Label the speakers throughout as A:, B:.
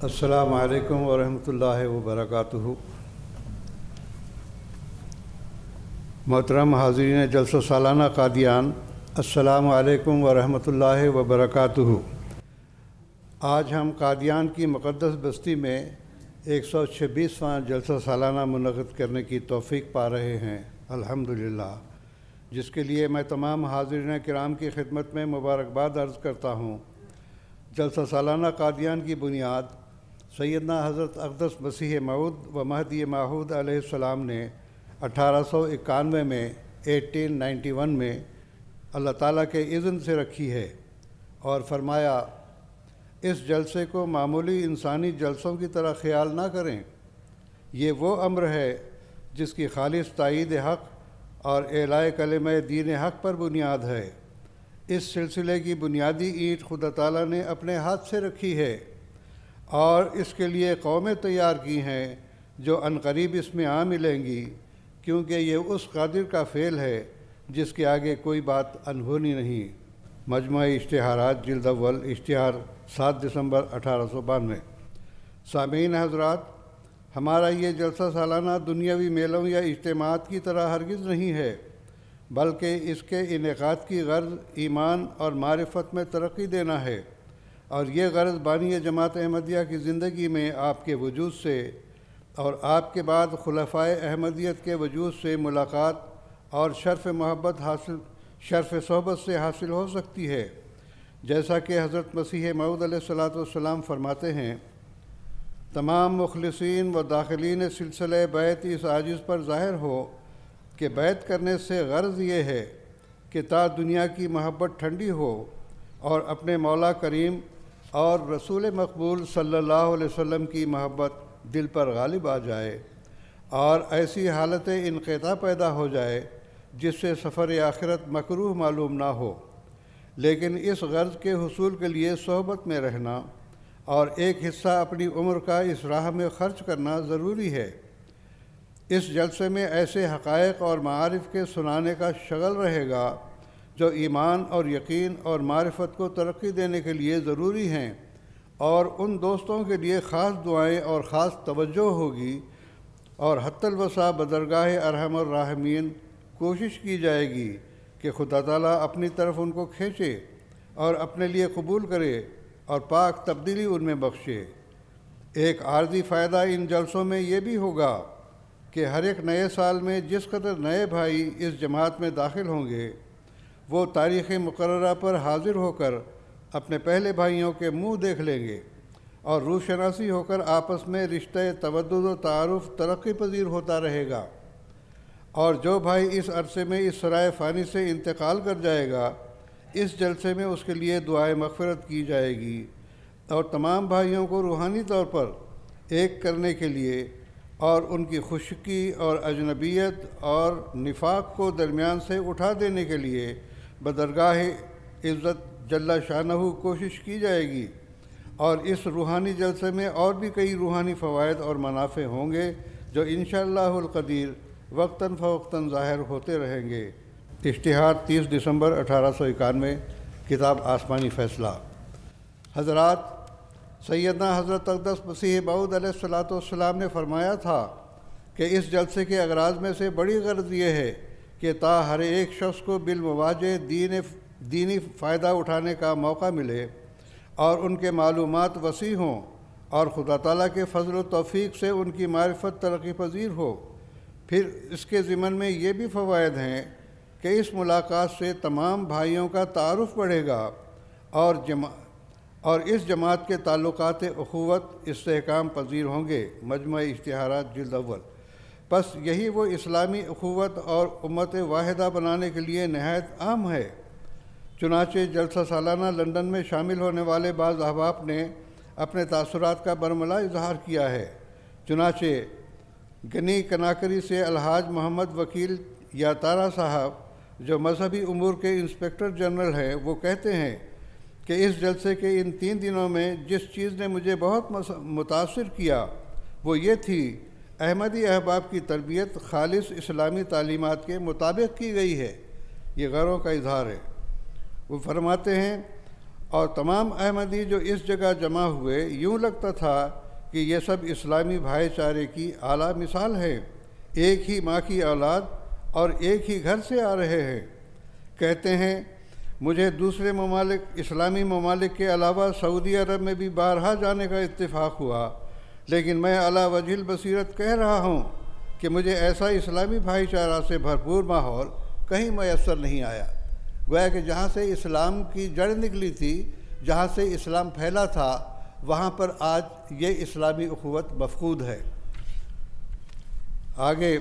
A: السلام علیکم ورحمۃ اللہ وبرکاتہ۔ محترم حاضرین جلسہ سالانہ قادیان، السلام علیکم ورحمۃ اللہ وبرکاتہ۔ آج ہم قادیان کی مقدس بستی میں 126واں جلسہ سالانہ منعقد کرنے کی توفیق پا رہے ہیں، الحمدللہ، جس کے لیے میں تمام حاضرین کرام کی خدمت میں مبارکباد عرض کرتا ہوں۔ جلسہ سالانہ قادیان کی بنیاد سیدنا حضرت اقدس مسیح موعود و مہدی موعود علیہ السلام نے 1891 میں 1891 میں اللہ تعالیٰ کے اذن سے رکھی ہے اور فرمایا، اس جلسے کو معمولی انسانی جلسوں کی طرح خیال نہ کریں، یہ وہ امر ہے جس کی خالص تائید حق اور اعلاء کلمہ دین حق پر بنیاد ہے۔ اس سلسلے کی بنیادی اینٹ خدا تعالیٰ نے اپنے ہاتھ سے رکھی ہے اور اس کے لیے قومیں تیار کی ہیں جو عنقریب اس میں ملیں گی، کیونکہ یہ اس قادر کا فعل ہے جس کے آگے کوئی بات انہونی نہیں۔ مجموعہ اشتہارات جلد اول، اشتہار 7 دسمبر 1892۔ سامعین حضرات، ہمارا یہ جلسہ سالانہ دنیاوی میلوں یا اجتماعات کی طرح ہرگز نہیں ہے، بلکہ اس کے انعقاد کی غرض ایمان اور معرفت میں ترقی دینا ہے، اور یہ غرض بانی جماعت احمدیہ کی زندگی میں آپ کے وجود سے اور آپ کے بعد خلفائے احمدیت کے وجود سے ملاقات اور شرف محبت حاصل، شرف صحبت سے حاصل ہو سکتی ہے۔ جیسا کہ حضرت مسیح موعود علیہ السلام فرماتے ہیں، تمام مخلصین و داخلین سلسلہ بیت اس عاجز پر ظاہر ہو کہ بیت کرنے سے غرض یہ ہے کہ تا دنیا کی محبت ٹھنڈی ہو اور اپنے مولا کریم اور رسول مقبول صلی اللہ علیہ وسلم کی محبت دل پر غالب آ جائے اور ایسی حالت انقطاع پیدا ہو جائے جس سے سفر آخرت مکروہ معلوم نہ ہو۔ لیکن اس غرض کے حصول کے لیے صحبت میں رہنا اور ایک حصہ اپنی عمر کا اس راہ میں خرچ کرنا ضروری ہے۔ اس جلسے میں ایسے حقائق اور معارف کے سنانے کا شغل رہے گا جو ایمان اور یقین اور معرفت کو ترقی دینے کے لیے ضروری ہیں، اور ان دوستوں کے لیے خاص دعائیں اور خاص توجہ ہوگی، اور حتی الوسع بدرگاہ ارحم الراحمین کوشش کی جائے گی کہ خدا تعالیٰ اپنی طرف ان کو کھینچے اور اپنے لیے قبول کرے اور پاک تبدیلی ان میں بخشے۔ ایک عارضی فائدہ ان جلسوں میں یہ بھی ہوگا کہ ہر ایک نئے سال میں جس قدر نئے بھائی اس جماعت میں داخل ہوں گے، وہ تاریخ مقررہ پر حاضر ہو کر اپنے پہلے بھائیوں کے منہ دیکھ لیں گے اور روح شناسی ہو کر آپس میں رشتہ تودد و تعارف ترقی پذیر ہوتا رہے گا، اور جو بھائی اس عرصے میں اس سرائے فانی سے انتقال کر جائے گا، اس جلسے میں اس کے لیے دعائے مغفرت کی جائے گی اور تمام بھائیوں کو روحانی طور پر ایک کرنے کے لیے اور ان کی خشکی اور اجنبیت اور نفاق کو درمیان سے اٹھا دینے کے لیے بدرگاہ عزت جل شانہ کوشش کی جائے گی، اور اس روحانی جلسے میں اور بھی کئی روحانی فوائد اور منافع ہوں گے جو انشاءاللہ القدیر وقتاً فوقتاً ظاہر ہوتے رہیں گے۔ اشتہار 30 دسمبر 1891، کتاب آسمانی فیصلہ۔ حضرات، سیدنا حضرت اقدس مسیح موعود علیہ السلام نے فرمایا تھا کہ اس جلسے کے اغراض میں سے بڑی غرض یہ ہے کہ تا ہر ایک شخص کو بالمواجہ دینی فائدہ اٹھانے کا موقع ملے اور ان کے معلومات وسیع ہوں اور خدا تعالیٰ کے فضل و توفیق سے ان کی معرفت ترقی پذیر ہو۔ پھر اس کے ضمن میں یہ بھی فوائد ہیں کہ اس ملاقات سے تمام بھائیوں کا تعارف بڑھے گا اور اس جماعت کے تعلقات اخوت استحکام پذیر ہوں گے۔ مجموعہ اشتہارات جلد اول۔ پس یہی وہ اسلامی اخوت اور امت واحدہ بنانے کے لیے نہایت اہم ہے۔ چنانچہ جلسہ سالانہ لندن میں شامل ہونے والے بعض احباب نے اپنے تاثرات کا برملا اظہار کیا ہے۔ چنانچہ گنی کناکری سے الحاج محمد وکیل یاتارا صاحب، جو مذہبی امور کے انسپکٹر جنرل ہیں، وہ کہتے ہیں کہ اس جلسے کے ان 3 دنوں میں جس چیز نے مجھے بہت متاثر کیا وہ یہ تھی، احمدی احباب کی تربیت خالص اسلامی تعلیمات کے مطابق کی گئی ہے۔ یہ غروں کا اظہار ہے۔ وہ فرماتے ہیں، اور تمام احمدی جو اس جگہ جمع ہوئے، یوں لگتا تھا کہ یہ سب اسلامی بھائی چارے کی اعلیٰ مثال ہے، ایک ہی ماں کی اولاد اور ایک ہی گھر سے آ رہے ہیں۔ کہتے ہیں مجھے دوسرے ممالک، اسلامی ممالک کے علاوہ سعودی عرب میں بھی بارہا جانے کا اتفاق ہوا، لیکن میں علی وجہ البصیرت کہہ رہا ہوں کہ مجھے ایسا اسلامی بھائی چارہ سے بھرپور ماحول کہیں میسر نہیں آیا۔ گویا کہ جہاں سے اسلام کی جڑ نکلی تھی، جہاں سے اسلام پھیلا تھا، وہاں پر آج یہ اسلامی اخوت مفقود ہے۔ آگے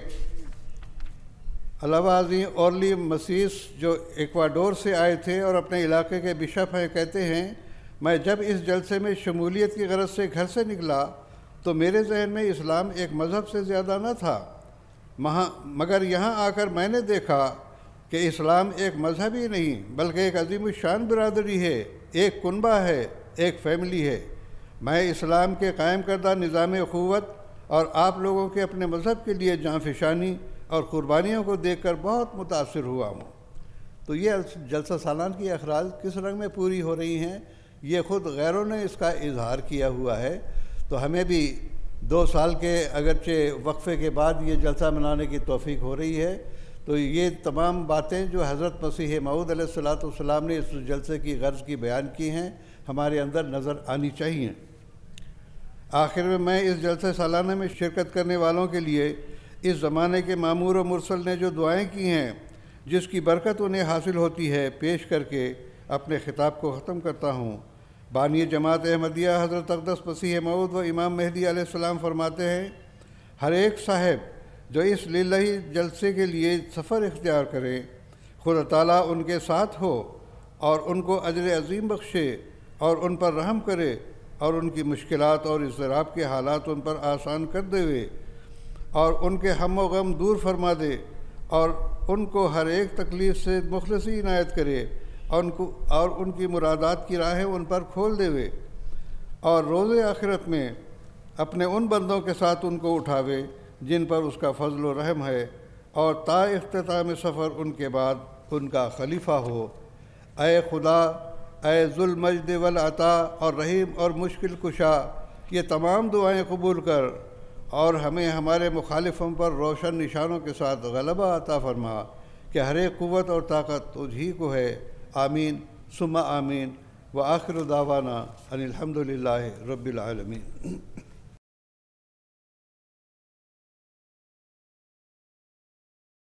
A: علاوہ ازیں اورلی مسیس جو ایکواڈور سے آئے تھے اور اپنے علاقے کے بشپ ہیں، کہتے ہیں میں جب اس جلسے میں شمولیت کی غرض سے گھر سے نکلا تو میرے ذہن میں اسلام ایک مذہب سے زیادہ نہ تھا، مگر یہاں آ کر میں نے دیکھا کہ اسلام ایک مذہب ہی نہیں بلکہ ایک عظیم الشان برادری ہے، ایک کنبہ ہے، ایک فیملی ہے۔ میں اسلام کے قائم کردہ نظام اخوت اور آپ لوگوں کے اپنے مذہب کے لیے جاں فشانی اور قربانیوں کو دیکھ کر بہت متاثر ہوا ہوں۔ تو یہ جلسہ سالانہ کی اخراج کس رنگ میں پوری ہو رہی ہیں، یہ خود غیروں نے اس کا اظہار کیا ہوا ہے۔ تو ہمیں بھی 2 سال کے اگرچہ وقفے کے بعد یہ جلسہ منانے کی توفیق ہو رہی ہے، تو یہ تمام باتیں جو حضرت مسیح موعود علیہ السلام نے اس جلسے کی غرض کی بیان کی ہیں، ہمارے اندر نظر آنی چاہیے۔ آخر میں اس جلسے سالانہ میں شرکت کرنے والوں کے لیے اس زمانے کے مامور و مرسل نے جو دعائیں کی ہیں، جس کی برکت انہیں حاصل ہوتی ہے، پیش کر کے اپنے خطاب کو ختم کرتا ہوں۔ بانی جماعت احمدیہ حضرت اقدس مسیح موعود و امام مہدی علیہ السلام فرماتے ہیں، ہر ایک صاحب جو اس للہی جلسے کے لیے سفر اختیار کرے، خدا تعالیٰ ان کے ساتھ ہو اور ان کو اجر عظیم بخشے اور ان پر رحم کرے اور ان کی مشکلات اور اضطراب کے حالات ان پر آسان کر دے اور ان کے ہم و غم دور فرما دے اور ان کو ہر ایک تکلیف سے مخلصی عنایت کرے اور ان کی مرادات کی راہیں ان پر کھول دے اور روز آخرت میں اپنے ان بندوں کے ساتھ ان کو اٹھاوے جن پر اس کا فضل و رحم ہے، اور تا اختتام سفر ان کے بعد ان کا خلیفہ ہو۔ اے خدا، اے ذو المجد والعطا اور رحیم اور مشکل کشا، یہ تمام دعائیں قبول کر اور ہمیں ہمارے مخالفوں پر روشن نشانوں کے ساتھ غلبہ عطا فرما کہ ہر ایک قوت اور طاقت تجھ ہی کو ہے۔ آمین ثم آمین وآخر دعوانا ان الحمد للہ رب العالمین۔